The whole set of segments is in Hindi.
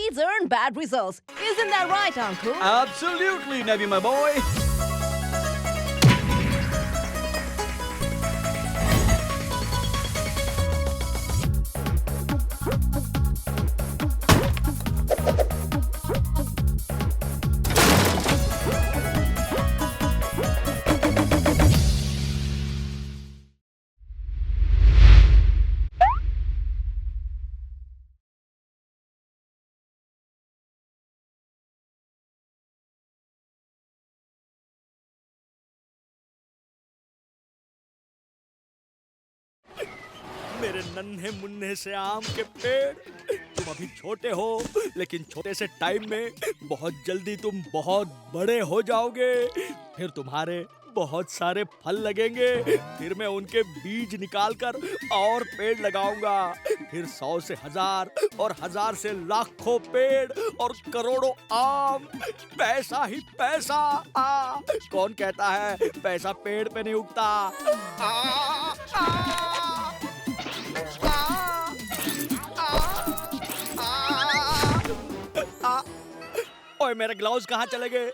seeds earn bad results. Isn't that right, Uncle? Absolutely, Nevi, my boy. मेरे नन्हे मुन्ने से आम के पेड़, तुम अभी छोटे हो, लेकिन छोटे से टाइम में बहुत जल्दी तुम बहुत बड़े हो जाओगे। फिर तुम्हारे बहुत सारे फल लगेंगे। फिर मैं उनके बीज निकालकर और पेड़ लगाऊंगा। फिर 100 से 1000 और 1000 से लाखों पेड़ और करोड़ों आम। पैसा ही पैसा। कौन कहता है पैसा पेड़ पे नहीं उगता? ओए, मेरे ग्लव्स कहाँ चले गए?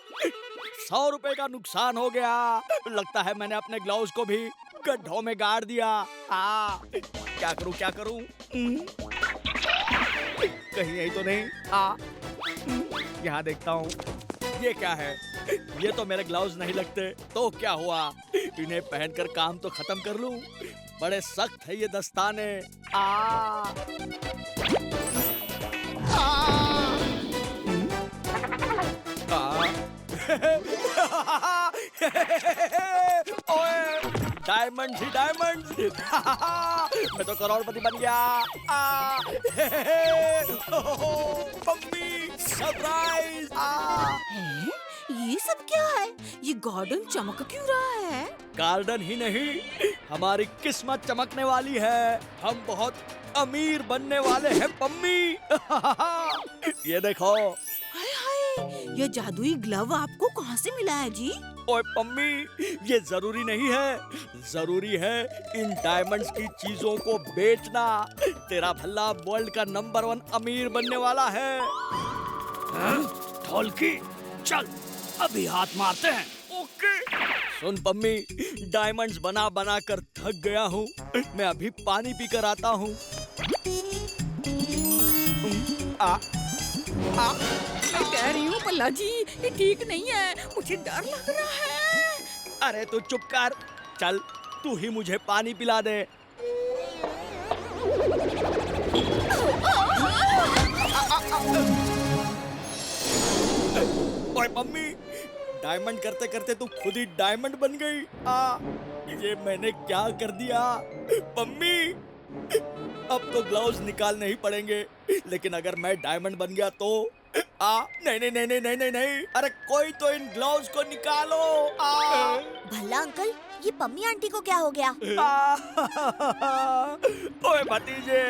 100 रुपए का नुकसान हो गया। लगता है मैंने अपने ग्लव्स को भी गड्ढों में गाड़ दिया। क्या करूं क्या करूं? कहीं यही तो नहीं। यहाँ देखता हूँ। ये क्या है? ये तो मेरे ग्लव्स नहीं लगते। तो क्या हुआ? इन्हें पहनकर काम तो खत्म कर लूं। बड़े सख्त है ये दस्ताने। ओए, डायमंड ही डायमंड। मैं तो करोड़पति बन गया। Mummy, surprise. ये सब क्या है? ये गार्डन चमक क्यों रहा है? गार्डन ही नहीं, हमारी किस्मत चमकने वाली है। हम बहुत अमीर बनने वाले हैं मम्मी। ये देखो। हाय हाय, ये जादुई ग्लव आपको कहाँ से मिला है जी? ओए मम्मी, ये जरूरी नहीं है। जरूरी है इन डायमंड्स की चीजों को बेचना। तेरा भल्ला वर्ल्ड का नंबर 1 अमीर बनने वाला है। ढोलकी, चल अभी हाथ मारते हैं। ओके। सुन पम्मी, डायमंड्स बना बना कर थक गया हूँ। मैं अभी पानी पीकर आता हूँ। मैं कह रही हूँ पल्ला जी, ये ठीक नहीं है। मुझे डर लग रहा है। अरे तू चुप कर। चल तू ही मुझे पानी पिला दे। ओए मम्मी, डायमंड करते करते तू खुद ही डायमंड बन गई। ये मैंने क्या कर दिया? मम्मी, अब तो ग्लव्स निकालने ही पड़ेंगे। लेकिन अगर मैं डायमंड बन गया तो नहीं नहीं नहीं नहीं नहीं नहीं नहीं। अरे कोई तो इन ग्लव्स को निकालो। भला अंकल, ये पम्मी आंटी को क्या हो गया? ओए भतीजे,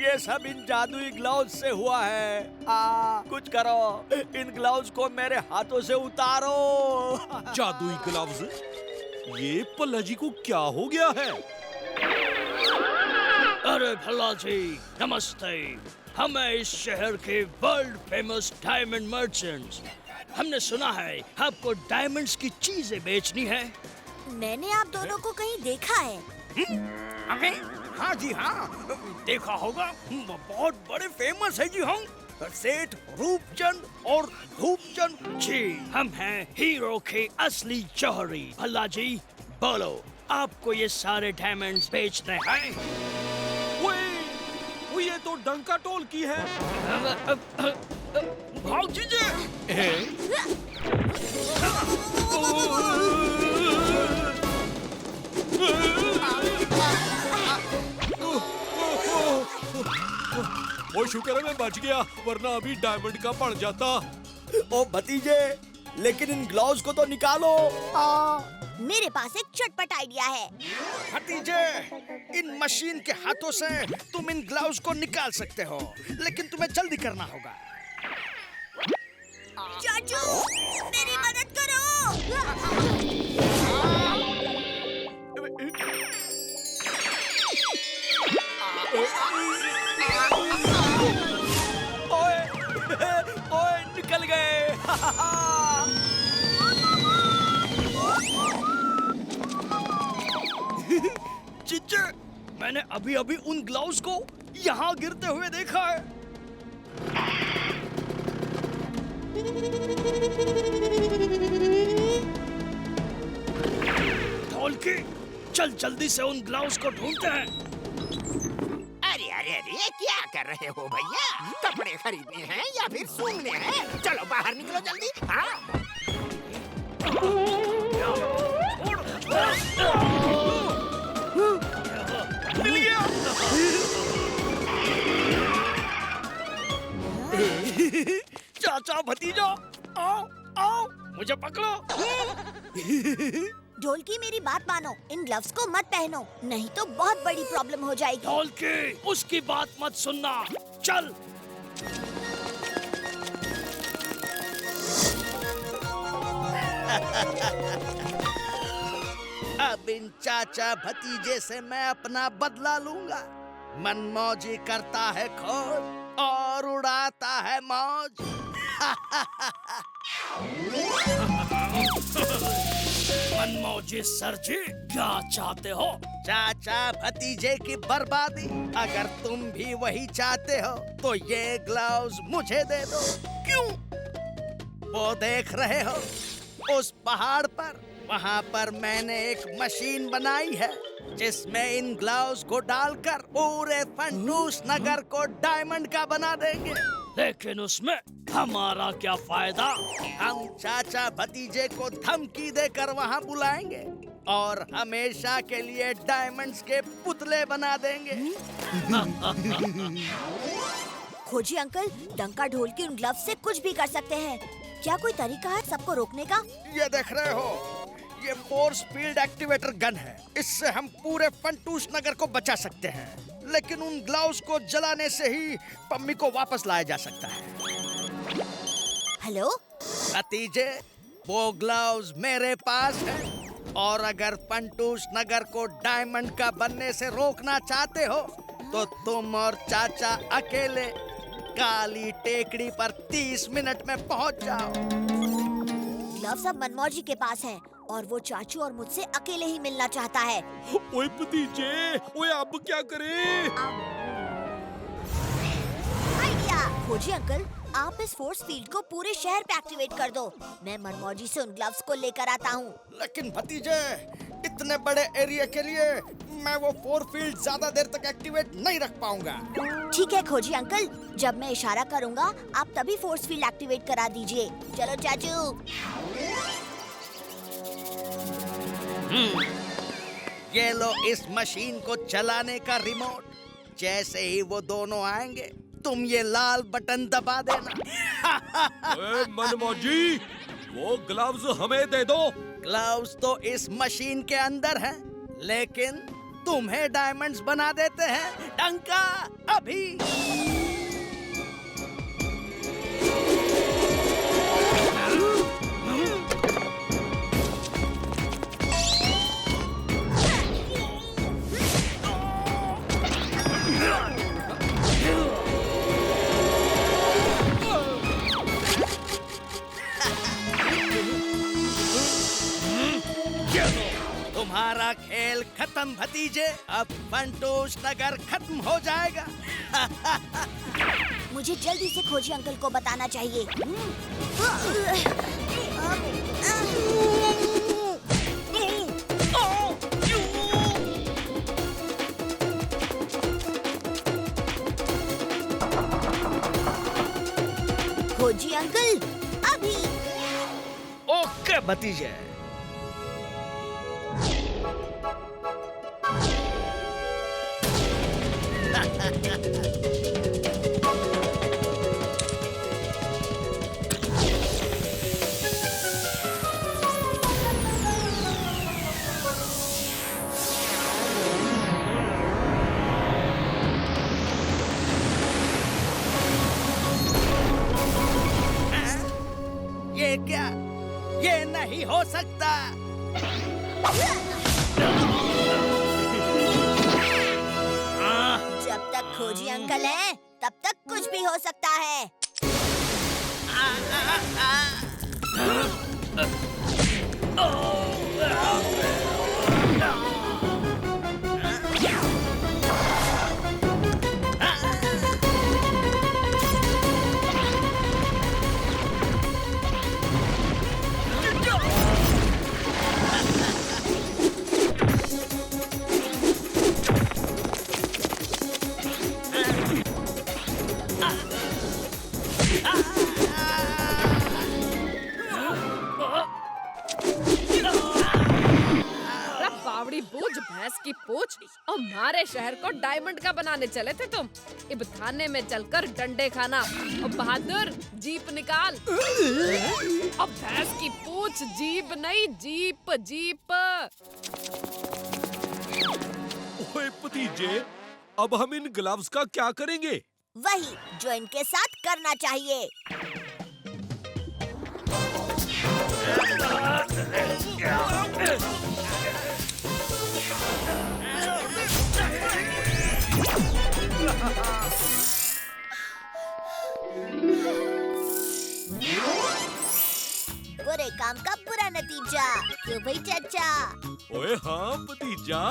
ये सब इन जादुई ग्लव्स से हुआ है। कुछ करो, इन ग्लव्स को मेरे हाथों से उतारो। जादुई ग्लव्स? ये पल्ला जी को क्या हो गया है? अरे भल्ला जी, नमस्ते। हम हैं इस शहर के वर्ल्ड फेमस डायमंड मर्चेंट्स। हमने सुना है आपको डायमंड्स की चीजें बेचनी है। मैंने आप दोनों को कहीं देखा है। हमें? हाँ जी हाँ, देखा होगा। बहुत बड़े फेमस है जी हम। सेठ रूपचंद और धूपचंद जी। हम हैं हीरो के असली जौहरी। भल्ला जी, बोलो, आपको ये सारे डायमंड्स बेचने हैं? वो ये तो डंका टोल की है। भाग जीजिए। वो शुक्र है मैं बच गया, वरना अभी डायमंड का पड़ जाता। ओ भतीजे, लेकिन इन ग्लव्स को तो निकालो। मेरे पास एक चटपट आइडिया है। भतीजे, इन मशीन के हाथों से तुम इन ग्लव्स को निकाल सकते हो, लेकिन तुम्हें जल्दी करना होगा। चाचू, मेरी मदद करो। ओए, मैंने अभी अभी उन ग्लव्स को यहाँ गिरते हुए देखा है। ढोलकी, चल जल्दी से उन ग्लव्स को ढूंढते हैं। अरे अरे अरे क्या कर रहे हो भैया? कपड़े खरीदने हैं या फिर सूंघने हैं? चलो बाहर निकलो जल्दी। हाँ मिल गया। चाचा भतीजा, आओ आओ, मुझे पकड़ो। ढोलकी मेरी बात मानो, इन ग्लव्स को मत पहनो, नहीं तो बहुत बड़ी प्रॉब्लम हो जाएगी। ढोलकी, उसकी बात मत सुनना, चल। अब इन चाचा भतीजे से मैं अपना बदला लूंगा। मनमौजी करता है खोज और उड़ाता है मौज। मनमौजी सर जी, क्या चाहते हो? चाचा भतीजे की बर्बादी। अगर तुम भी वही चाहते हो तो ये ग्लव्स मुझे दे दो। क्यों? वो देख रहे हो उस पहाड़ पर, वहाँ पर मैंने एक मशीन बनाई है जिसमें इन ग्लव्स को डालकर पूरे फंटूस नगर को डायमंड का बना देंगे। लेकिन उसमें हमारा क्या फायदा? हम चाचा भतीजे को धमकी देकर वहाँ बुलाएंगे और हमेशा के लिए डायमंड्स के पुतले बना देंगे। खोजी अंकल, डंका ढोलकी उन ग्लव्स से कुछ भी कर सकते हैं। क्या कोई तरीका है सबको रोकने का? ये देख रहे हो, ये फोर्स फील्ड एक्टिवेटर गन है। इससे हम पूरे फंटूस नगर को बचा सकते हैं। लेकिन उन ग्लव्स को जलाने से ही पम्मी को वापस लाया जा सकता है। हेलो भतीजे, वो ग्लव्स मेरे पास हैं और अगर फंटूस नगर को डायमंड का बनने से रोकना चाहते हो तो तुम और चाचा अकेले काली टेकड़ी पर 30 मिनट में पहुंच जाओ। ग्लव्स अब मनमौजी के पास हैं और वो चाचू और मुझसे अकेले ही मिलना चाहता है। ओए भतीजे, ओए अब क्या करें? आइडिया! खोजी अंकल, आप इस फोर्स फील्ड को पूरे शहर पे एक्टिवेट कर दो। मैं मनमौजी से उन ग्लव्स को लेकर आता हूँ। लेकिन भतीजे, इतने बड़े एरिया के लिए मैं वो फोर्स फील्ड ज्यादा देर तक एक्टिवेट नहीं रख पाऊंगा। ठीक है खोजी अंकल, जब मैं इशारा करूँगा आप तभी फोर्स फील्ड एक्टिवेट करा दीजिए। चलो चाचू। ये लो इस मशीन को चलाने का रिमोट। जैसे ही वो दोनों आएंगे तुम ये लाल बटन दबा देना। ओए मनमौजी, वो ग्लव्स हमें दे दो। ग्लव्स तो इस मशीन के अंदर हैं, लेकिन तुम्हें डायमंड्स बना देते हैं। डंका, अभी। तुम्हारा खेल खत्म भतीजे। अब फंटूस नगर खत्म हो जाएगा। मुझे जल्दी से खोजी अंकल को बताना चाहिए। खोजी अंकल, अभी। ओके भतीजे। ये क्या? ये नहीं हो सकता। जब तक खोजी अंकल हैं, तब तक कुछ भी हो सकता है। की पूछ, और हमारे शहर को डायमंड का बनाने चले थे तुम। अब थाने में चलकर डंडे खाना। और बहादुर जीप निकाल। अब भैंस की पूछ, जीप नहीं, जीप जीप। ओए भतीजे, अब हम इन ग्लव्स का क्या करेंगे? वही जो इनके साथ करना चाहिए। बुरे काम का बुरा नतीजा, क्यों भाई चाचा? ओए हाँ भतीजा।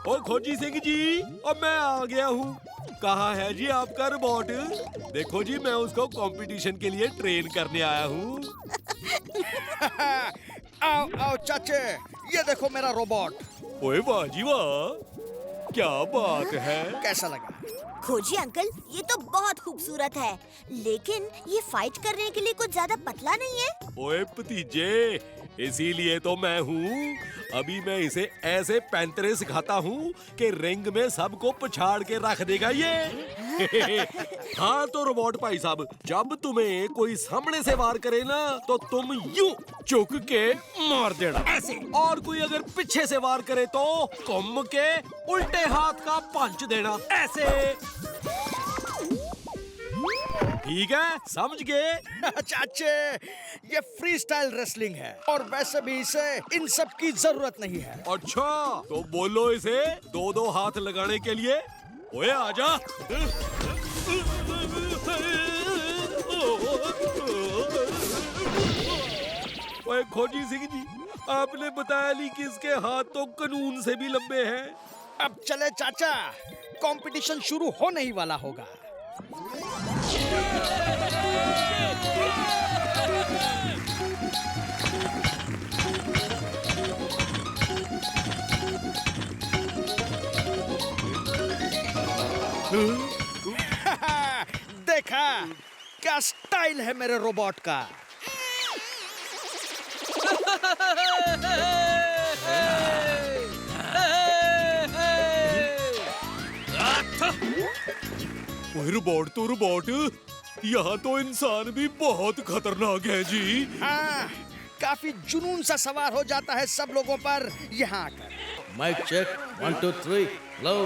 ओ खोजी सिंह जी, अब मैं आ गया हूँ। कहाँ है जी आपका रोबोट? देखो जी, मैं उसको कंपटीशन के लिए ट्रेन करने आया हूँ। आओ आओ चाचे, ये देखो मेरा रोबोट। ओए वाह जी वाह, क्या बात है। कैसा लगा? खोजी अंकल, ये तो बहुत खूबसूरत है, लेकिन ये फाइट करने के लिए कुछ ज्यादा पतला नहीं है। ओए भतीजे, इसीलिए तो मैं हूँ। अभी मैं इसे ऐसे पैंतरे सिखाता हूँ कि रिंग में सबको पछाड़ के रख देगा ये। हाँ तो रोबोट भाई साहब, जब तुम्हें कोई सामने से वार करे ना, तो तुम यूं चुक के मार देना ऐसे, और कोई अगर पीछे से वार करे तो घूम के उल्टे हाथ का पंच देना ऐसे। ठीक है, समझ गए? चाचे, ये फ्री स्टाइल रेसलिंग है, और वैसे भी इसे इन सब की जरूरत नहीं है। अच्छा, तो बोलो इसे दो दो हाथ लगाने के लिए। ओए आजा। ओए खोजी सिंह जी, आपने बताया नहीं कि इसके हाथ तो कानून से भी लंबे हैं। अब चले चाचा, कंपटीशन शुरू होने ही वाला होगा। देखा क्या स्टाइल है मेरे रोबोट का। ओए रोबोट तो रोबोट, यहाँ तो इंसान भी बहुत खतरनाक है जी। हाँ, काफी जुनून सा सवार हो जाता है सब लोगों पर यहाँ आकर। माइक चेक 1 2 3 लो।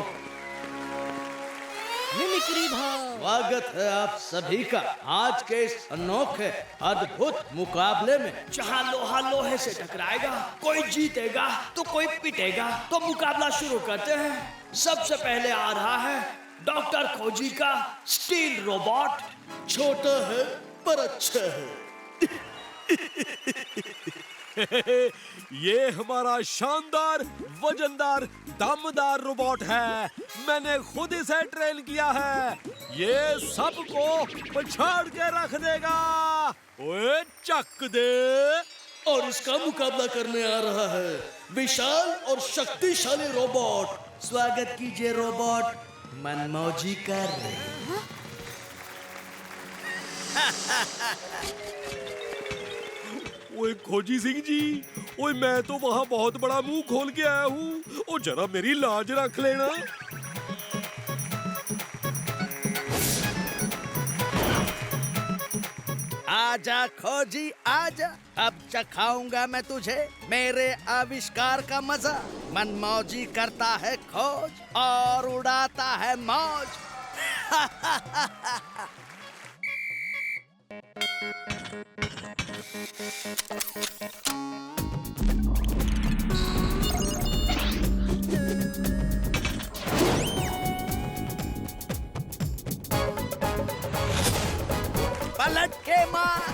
मिमिक्री भाव। स्वागत है आप सभी का आज के इस अनोखे अद्भुत मुकाबले में। जहाँ लोहा लोहे से टकराएगा, कोई जीतेगा तो कोई पिटेगा। तो मुकाबला शुरू करते हैं। सबसे पहले आ रहा है डॉक्टर खोजी का स्टील रोबोट। छोटा है पर अच्छा है। ये हमारा शानदार, वजनदार, दमदार रोबोट है। मैंने खुद इसे ट्रेन किया है। ये सबको पछाड़ के रख देगा। ओए चक दे। और इसका मुकाबला करने आ रहा है विशाल और शक्तिशाली रोबोट। स्वागत कीजिए रोबोट मनमौजी कर। ओए खोजी सिंह जी, ओए मैं तो वहाँ बहुत बड़ा मुंह खोल के आया हूँ। ओ जरा मेरी लाज रख लेना। आजा खोजी आजा, अब चखाऊंगा मैं तुझे मेरे आविष्कार का मजा। मनमौजी करता है खोज और उड़ाता है मौज। पलट के मार।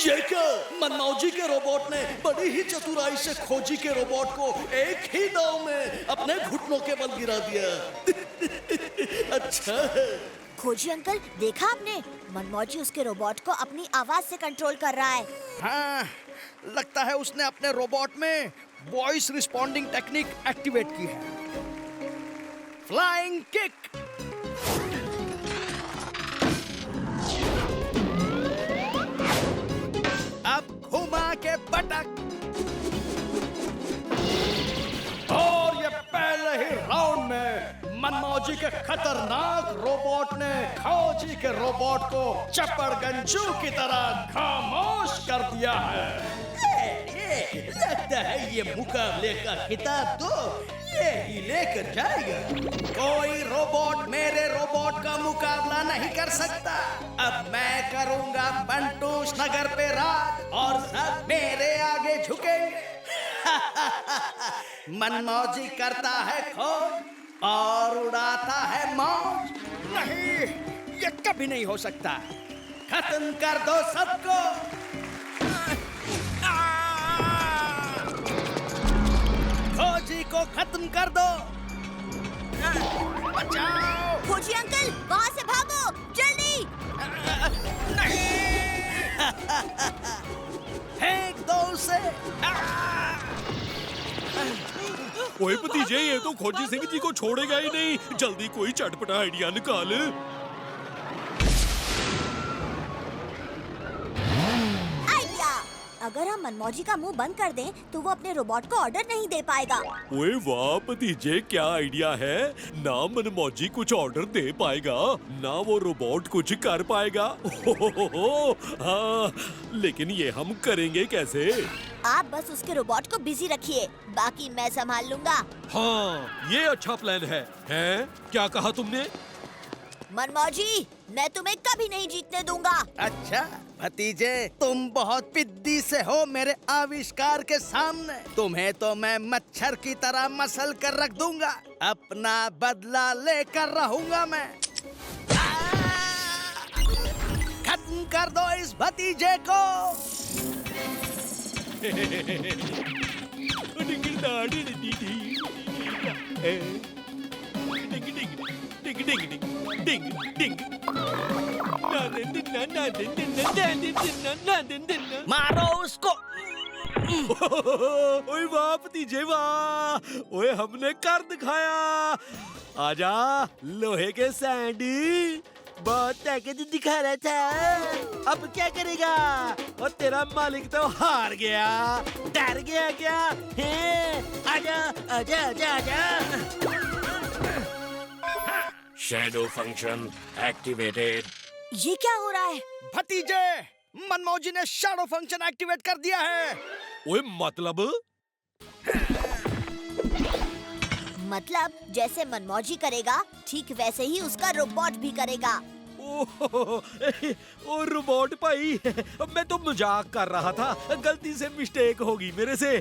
ये क्या? मनमौजी के रोबोट ने बड़ी ही चतुराई से खोजी के रोबोट को एक ही दांव में अपने घुटनों के बल गिरा दिया। अच्छा है, खोजी अंकल, देखा आपने? मनमौजी उसके रोबोट को अपनी आवाज से कंट्रोल कर रहा है। हाँ, लगता है उसने अपने रोबोट में वॉइस रिस्पॉन्डिंग टेक्निक एक्टिवेट की है। Flying kick. अब घुमा के पटक। और ये पहले ही राउंड में मनमौजी के खतरनाक रोबोट ने खोजी के रोबोट को चपड़गंजू की तरह खामोश कर दिया है। लगता है ये मुकाबले का खिताब तो ये ही लेकर जाएगा। कोई रोबोट मेरे रोबोट का मुकाबला नहीं कर सकता। अब मैं करूंगा बंटूस नगर पे राज और सब मेरे आगे झुकेंगे। मनमौजी करता है खोज और उड़ाता है मौज। नहीं, ये कभी नहीं हो सकता। खत्म कर दो सबको। खोजी को खत्म कर दो। बचाओ। खोजी अंकल, वहाँ से भागो, जल्दी। नहीं। फेंक दो उसे। ओए भतीजे, ये तो खोजी सिंह जी को छोड़ेगा ही नहीं। जल्दी कोई चटपटा आइडिया निकाल। आइडिया! अगर हम मनमौजी का मुंह बंद कर दें तो वो अपने रोबोट को ऑर्डर नहीं दे पाएगा। ओए वाह भतीजे, क्या आइडिया है। ना मनमौजी कुछ ऑर्डर दे पाएगा, ना वो रोबोट कुछ कर पाएगा। हाँ, लेकिन ये हम करेंगे कैसे? आप बस उसके रोबोट को बिजी रखिए, बाकी मैं संभाल लूंगा। हाँ, ये अच्छा प्लान है। हैं? क्या कहा तुमने? मनमौजी, मैं तुम्हें कभी नहीं जीतने दूंगा। अच्छा भतीजे, तुम बहुत पिद्दी से हो मेरे आविष्कार के सामने। तुम्हें तो मैं मच्छर की तरह मसल कर रख दूंगा। अपना बदला लेकर रहूंगा मैं। खत्म कर दो इस भतीजे को। मारो उसको। ओए वाह भतीजे वाह, ओए हमने कर दिखाया। आजा लोहे के सैंडी, बहुत ताकत दिखा रहा था। अब क्या करेगा? और तेरा मालिक तो हार गया। डर गया क्या? आजा आजा आजा आजा। Shadow function activated. ये क्या हो रहा है? भतीजे, मनमौजी ने शैडो फंक्शन एक्टिवेट कर दिया है। ओए मतलब? मतलब जैसे मनमौजी करेगा, ठीक वैसे ही उसका रोबोट भी करेगा। ओ रोबोट भाई, मैं तो मजाक कर रहा था। गलती से मिस्टेक होगी मेरे से।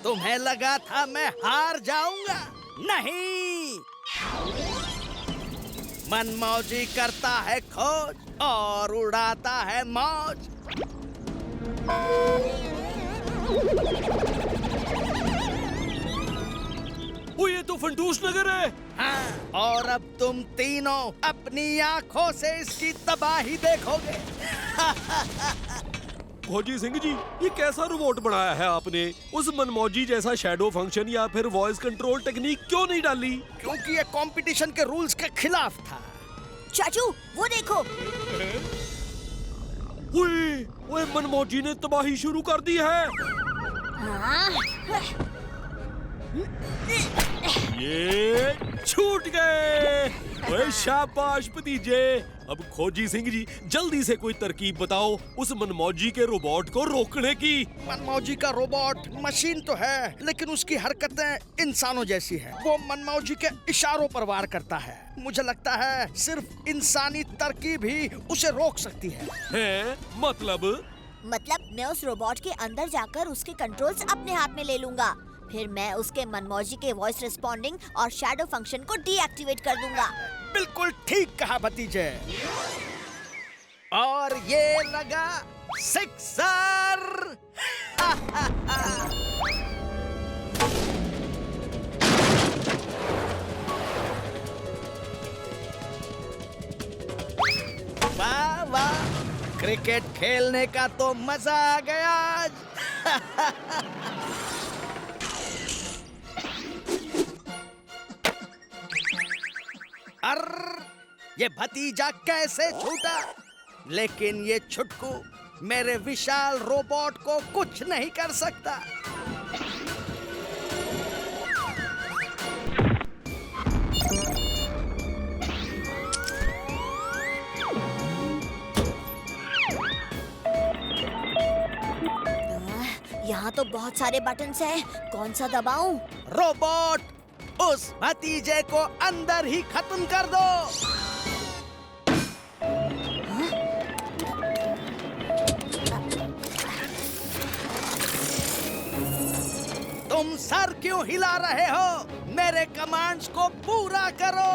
तुम्हें लगा था मैं हार जाऊंगा? नहीं, मनमौजी करता है खोज और उड़ाता है मौज। ओ ये तो फंटूस नगर है। हाँ, और अब तुम तीनों अपनी आंखों से इसकी तबाही देखोगे। खोजी सिंह जी, ये कैसा रोबोट बनाया है आपने? उस मनमौजी जैसा शैडो फंक्शन या फिर वॉइस कंट्रोल टेक्निक क्यों नहीं डाली? क्योंकि ये कंपटीशन के रूल्स के खिलाफ था। चाचू, वो देखो। ओए, ओए मनमौजी ने तबाही शुरू कर दी है। ये छूट गए। ओए शाबाश भतीजे। अब खोजी सिंह जी, जल्दी से कोई तरकीब बताओ उस मनमौजी के रोबोट को रोकने की। मनमौजी का रोबोट मशीन तो है, लेकिन उसकी हरकतें इंसानों जैसी है। वो मनमौजी के इशारों पर वार करता है। मुझे लगता है सिर्फ इंसानी तरकीब ही उसे रोक सकती है। हैं? मतलब मैं उस रोबोट के अंदर जाकर उसके कंट्रोल्स अपने हाथ में ले लूंगा। फिर मैं उसके मनमौजी के वॉइस रिस्पॉन्डिंग और शैडो फंक्शन को डीएक्टिवेट कर दूंगा। बिल्कुल ठीक कहा भतीजे। और ये लगा सिक्सर। वाह वाह, क्रिकेट खेलने का तो मजा आ गया आज। ये भतीजा कैसे छूटा? लेकिन ये छुटकू मेरे विशाल रोबोट को कुछ नहीं कर सकता। यहाँ तो बहुत सारे बटन्स हैं, कौन सा दबाऊं? रोबोट, उस भतीजे को अंदर ही खत्म कर दो। तुम सर क्यों हिला रहे हो? मेरे कमांड्स को पूरा करो।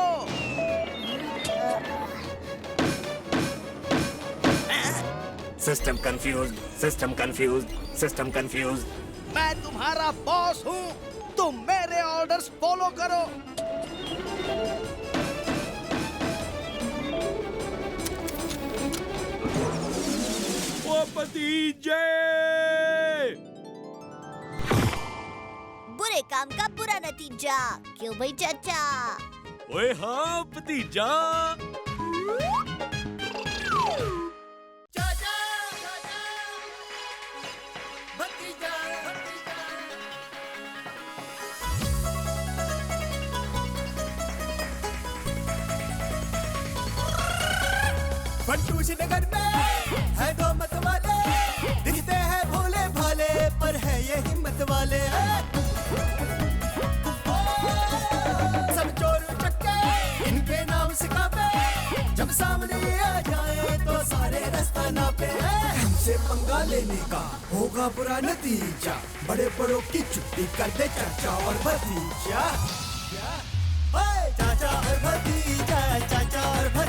System confused, system confused, system confused. मैं तुम्हारा बॉस हूँ, तुम मेरे ऑर्डर्स फॉलो करो। ओ भतीजे! बुरे काम का बुरा नतीजा, क्यों भाई चाचा? ओए हाँ भतीजा। फंटूश नगर में है दो मत वाले, दिखते हैं भोले भाले पर है ये हिम्मत वाले। सब चोर चक्के इनके नाम से कापे, जब सामने आ जाए तो सारे रास्ता नापे। हमसे पंगा लेने का होगा बुरा नतीजा, बड़े बड़ों की छुट्टी कर दे चाचा और भतीजा। चाचा और भतीजा, चाचा और भतीजा।